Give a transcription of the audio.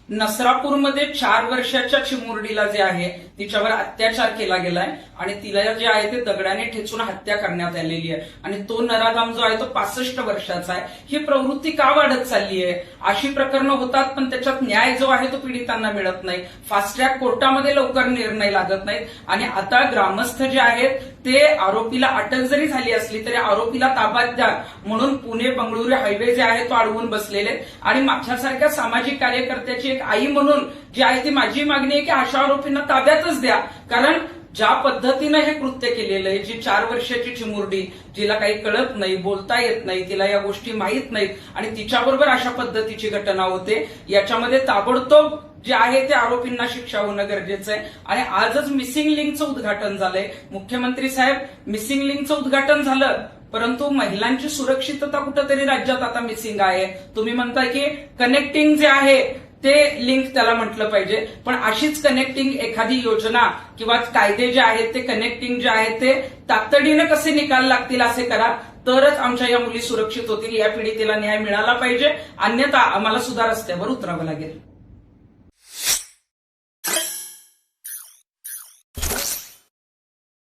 नसरापूरमध्ये 4 वर्षाच्या चिमुरडीला जे आहे तिच्यावर अत्याचार केला गेलाय आणि तिला जे आहे ते दगडाने ठेचून हत्या करण्यात आलेली आहे आणि तो नराधाम जो आहे तो 65 वर्षाचा आहे. ही प्रवृत्ती का वाढत चालली आहे? अशी प्रकरणं होतात पण त्याच्यात न्याय जो आहे तो पीडितांना मिळत नाही. फास्ट ट्रॅक कोर्टामध्ये लवकर निर्णय लागत नाहीत आणि आता ग्रामस्थ जे आहेत ते आरोपीला अटक जरी झाली असली तरी आरोपीला ताब्यात द्या म्हणून पुणे बंगळुरू हायवे जे आहे तो अडवून बसलेले आणि माझ्यासारख्या सामाजिक कार्यकर्त्याची एक आई म्हणून जी आहे ती माझी मागणी आहे की अशा आरोपींना ताब्यातच द्या. कारण ज्या पद्धतीनं हे कृत्य केलेलं आहे, जी 4 वर्षाची चिमुरडी जिला काही कळत नाही, बोलता येत नाही, तिला या गोष्टी माहीत नाहीत आणि तिच्याबरोबर अशा पद्धतीची घटना होते, याच्यामध्ये ताबडतोब जे आहे ते आरोपींना शिक्षा होणं गरजेचं आहे. आणि आजच मिसिंग लिंकचं उद्घाटन झालंय. मुख्यमंत्री साहेब, मिसिंग लिंकचं उद्घाटन झालं परंतु महिलांची सुरक्षितता कुठेतरी राज्यात आता मिसिंग आहे. तुम्ही म्हणताय की कनेक्टिंग जे आहे ते लिंक त्याला म्हटलं पाहिजे, पण अशीच कनेक्टिंग एखादी योजना किंवा कायदे जे आहेत ते कनेक्टिंग जे आहेत ते तातडीनं कसे निकाल लागतील असे करा, तरच आमच्या या मुली सुरक्षित होतील. या पीडितेला न्याय मिळाला पाहिजे, अन्यथा आम्हाला सुद्धा रस्त्यावर उतरावं लागेल.